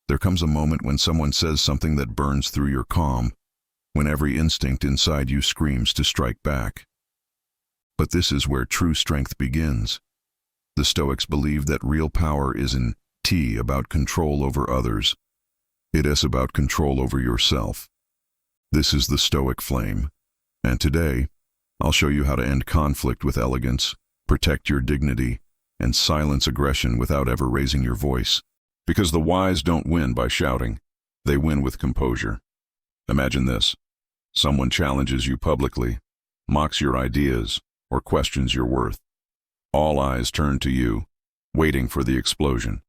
There comes a moment when someone says something that burns through your calm, when every instinct inside you screams to strike back. But this is where true strength begins. The Stoics believe that real power isn't about control over others. It is about control over yourself. This is the Stoic flame. And today, I'll show you how to end conflict with elegance, protect your dignity, and silence aggression without ever raising your voice. Because the wise don't win by shouting. They win with composure. Imagine this. Someone challenges you publicly, mocks your ideas, or questions your worth. All eyes turn to you, waiting for the explosion.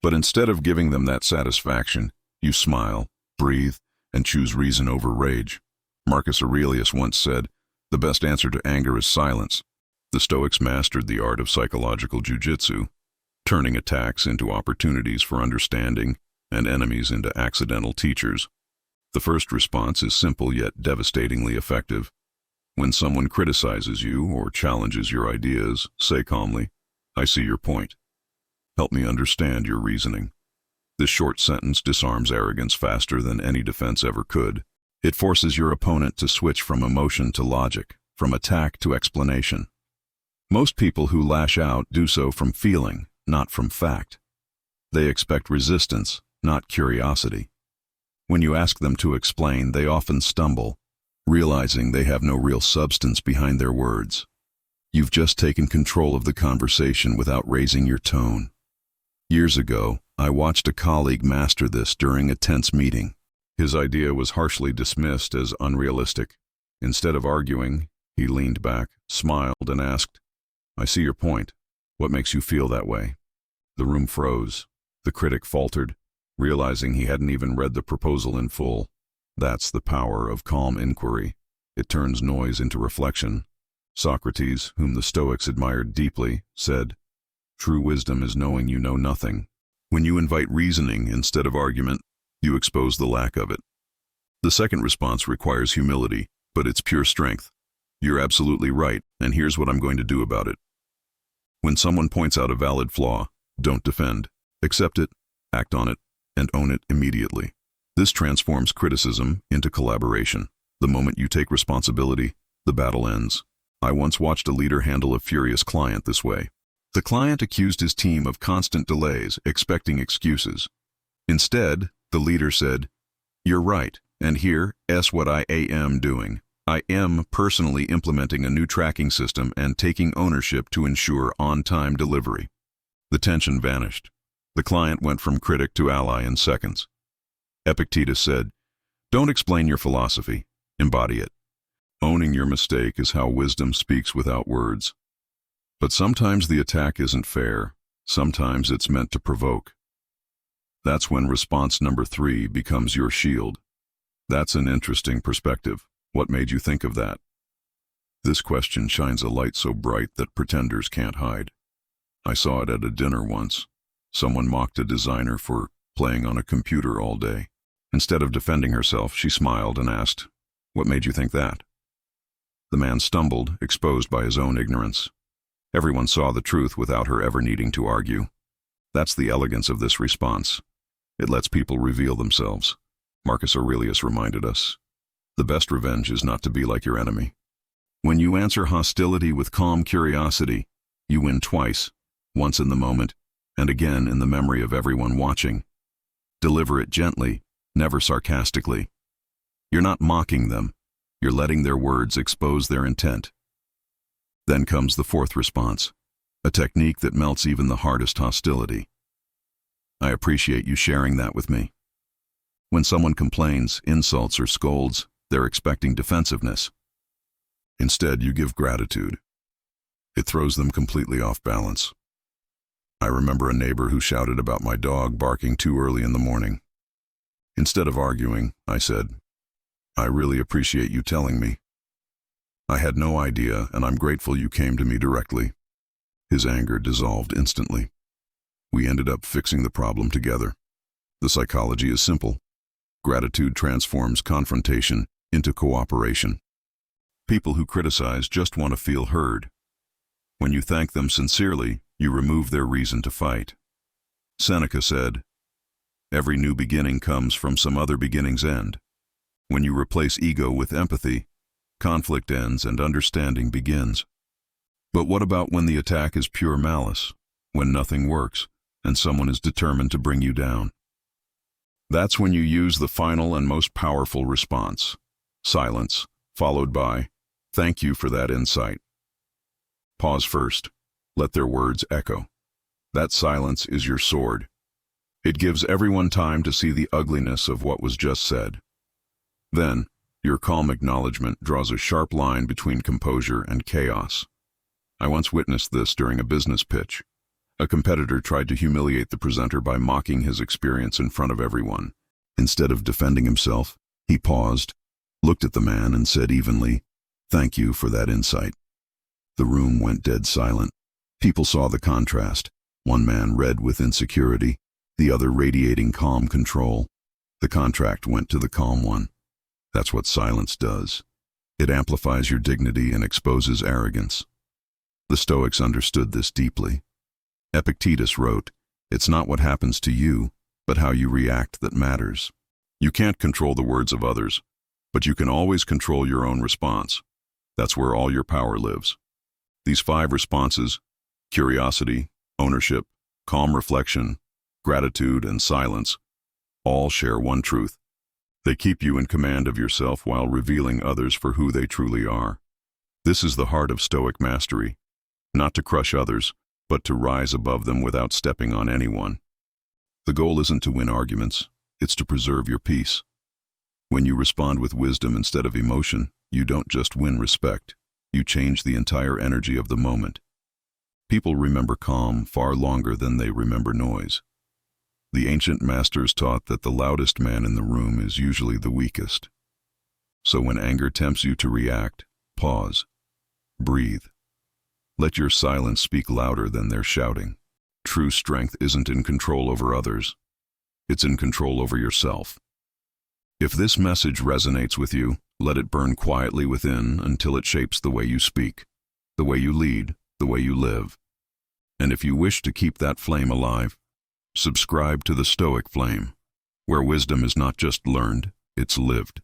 But instead of giving them that satisfaction, you smile, breathe, and choose reason over rage. Marcus Aurelius once said, "The best answer to anger is silence." The Stoics mastered the art of psychological jujitsu, turning attacks into opportunities for understanding and enemies into accidental teachers. The first response is simple yet devastatingly effective. When someone criticizes you or challenges your ideas, say calmly, "I see your point. Help me understand your reasoning." This short sentence disarms arrogance faster than any defense ever could. It forces your opponent to switch from emotion to logic, from attack to explanation. Most people who lash out do so from feeling, not from fact. They expect resistance, not curiosity. When you ask them to explain, they often stumble, realizing they have no real substance behind their words. You've just taken control of the conversation without raising your tone. Years ago, I watched a colleague master this during a tense meeting. His idea was harshly dismissed as unrealistic. Instead of arguing, he leaned back, smiled, and asked, "I see your point. What makes you feel that way?" The room froze. The critic faltered, realizing he hadn't even read the proposal in full. That's the power of calm inquiry. It turns noise into reflection. Socrates, whom the Stoics admired deeply, said, "True wisdom is knowing you know nothing." When you invite reasoning instead of argument, you expose the lack of it. The second response requires humility, but it's pure strength. You're absolutely right, and here's what I'm going to do about it. When someone points out a valid flaw, don't defend. Accept it, act on it, and own it immediately. This transforms criticism into collaboration. The moment you take responsibility, the battle ends. I once watched a leader handle a furious client this way. The client accused his team of constant delays, expecting excuses. Instead, the leader said, "You're right, and here's what I am doing. I am personally implementing a new tracking system and taking ownership to ensure on-time delivery." The tension vanished. The client went from critic to ally in seconds. Epictetus said, "Don't explain your philosophy, embody it." Owning your mistake is how wisdom speaks without words. But sometimes the attack isn't fair. Sometimes it's meant to provoke. That's when response number 3 becomes your shield. That's an interesting perspective. What made you think of that? This question shines a light so bright that pretenders can't hide. I saw it at a dinner once. Someone mocked a designer for playing on a computer all day. Instead of defending herself, she smiled and asked, "What made you think that?" The man stumbled, exposed by his own ignorance. Everyone saw the truth without her ever needing to argue. That's the elegance of this response. It lets people reveal themselves. Marcus Aurelius reminded us, "The best revenge is not to be like your enemy." When you answer hostility with calm curiosity, you win twice, once in the moment, and again in the memory of everyone watching. Deliver it gently, never sarcastically. You're not mocking them. You're letting their words expose their intent. Then comes the fourth response, a technique that melts even the hardest hostility. I appreciate you sharing that with me. When someone complains, insults, or scolds, they're expecting defensiveness. Instead, you give gratitude. It throws them completely off balance. I remember a neighbor who shouted about my dog barking too early in the morning. Instead of arguing, I said, "I really appreciate you telling me. I had no idea, and I'm grateful you came to me directly." His anger dissolved instantly. We ended up fixing the problem together. The psychology is simple. Gratitude transforms confrontation into cooperation. People who criticize just want to feel heard. When you thank them sincerely, you remove their reason to fight. Seneca said, Every new beginning comes from some other beginning's end. When you replace ego with empathy, conflict ends and understanding begins. But what about when the attack is pure malice, when nothing works, and someone is determined to bring you down? That's when you use the final and most powerful response: silence, followed by, "Thank you for that insight." Pause first. Let their words echo. That silence is your sword. It gives everyone time to see the ugliness of what was just said. Then, your calm acknowledgement draws a sharp line between composure and chaos. I once witnessed this during a business pitch. A competitor tried to humiliate the presenter by mocking his experience in front of everyone. Instead of defending himself, he paused, looked at the man, and said evenly, "Thank you for that insight." The room went dead silent. People saw the contrast, one man red with insecurity, the other radiating calm control. The contract went to the calm one. That's what silence does. It amplifies your dignity and exposes arrogance. The Stoics understood this deeply. Epictetus wrote, "It's not what happens to you, but how you react that matters." You can't control the words of others, but you can always control your own response. That's where all your power lives. These 5 responses, curiosity, ownership, calm reflection, gratitude, and silence, all share one truth. They keep you in command of yourself while revealing others for who they truly are. This is the heart of Stoic mastery, not to crush others, but to rise above them without stepping on anyone. The goal isn't to win arguments, it's to preserve your peace. When you respond with wisdom instead of emotion, you don't just win respect, you change the entire energy of the moment. People remember calm far longer than they remember noise. The ancient masters taught that the loudest man in the room is usually the weakest. So when anger tempts you to react, pause, breathe. Let your silence speak louder than their shouting. True strength isn't in control over others. It's in control over yourself. If this message resonates with you, let it burn quietly within until it shapes the way you speak, the way you lead, the way you live. And if you wish to keep that flame alive, subscribe to the Stoic Flame, where wisdom is not just learned, it's lived.